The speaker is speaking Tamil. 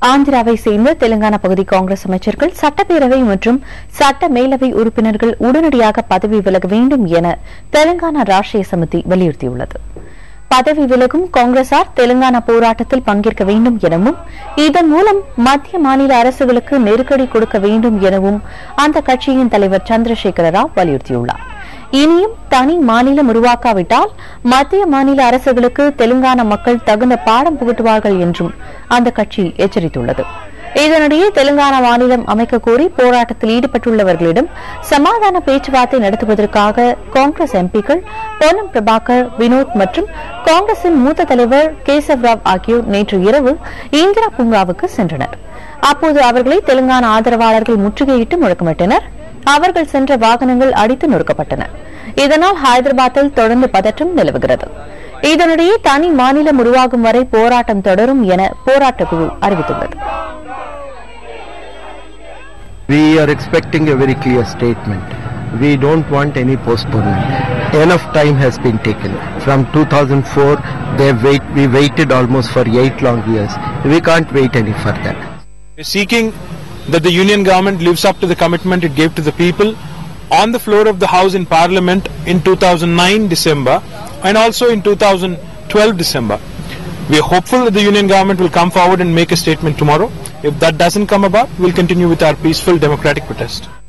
ஆந்திராவை சேர்ந்த தெலுங்கானா பகுதி காங்கிரஸ் அமைச்சர்கள் சட்டப்பேரவை மற்றும் சட்ட மேலவை உறுப்பினர்கள் உடனடியாக பதவி விலக வேண்டும் என தெலுங்கானா ராஷ்டிரிய சமிதி வலியுறுத்தியுள்ளது. பதவி விலகும் காங்கிரசார் தெலுங்கானா போராட்டத்தில் பங்கேற்க வேண்டும் எனவும் இதன் மூலம் மத்திய மாநில அரசுகளுக்கு நெருக்கடி கொடுக்க வேண்டும் எனவும் அந்த கட்சியின் தலைவர் சந்திரசேகர ராவ் வலியுறுத்தியுள்ளார். இனியும் தனி மாநிலம் உருவாக்காவிட்டால் மத்திய மாநில அரசுகளுக்கு தெலுங்கானா மக்கள் தகுந்த பாடம் புகட்டுவார்கள் என்றும் அந்த கட்சி எச்சரித்துள்ளது. இதனிடையே தெலுங்கானா மாநிலம் அமைக்க கோரி போராட்டத்தில் ஈடுபட்டுள்ளவர்களிடம் சமாதான பேச்சுவார்த்தை நடத்துவதற்காக காங்கிரஸ் எம்பிக்கள் பொன்னம் பிரபாகர், வினோத் மற்றும் காங்கிரசின் மூத்த தலைவர் கேசவ் ராவ் ஆகியோர் நேற்று இரவு இந்திரா பூங்காவுக்கு சென்றனர். அப்போது அவர்களை தெலுங்கானா ஆதரவாளர்கள் முற்றுகையிட்டு முழக்கமிட்டனர். அவர்கள் சென்ற வாகனங்கள் அடித்து நொறுக்கப்பட்டன. இதனால் ஹைதராபாத்தில் தொடர்ந்து பதற்றம் நிலவுகிறது. இதனிடையே தனி மாநிலம் உருவாகும் வரை போராட்டம் தொடரும் என போராட்டக் குழு அறிவித்துள்ளது. We are expecting a very clear statement. We don't want any postponement. Enough time has been taken. From 2004, we waited almost for 8 long years. We can't wait any further. We are seeking that the union government lives up to the commitment it gave to the people on the floor of the House in Parliament in 2009 December and also in 2012 December. We are hopeful that the union government will come forward and make a statement tomorrow. If that doesn't come about, we'll continue with our peaceful democratic protest.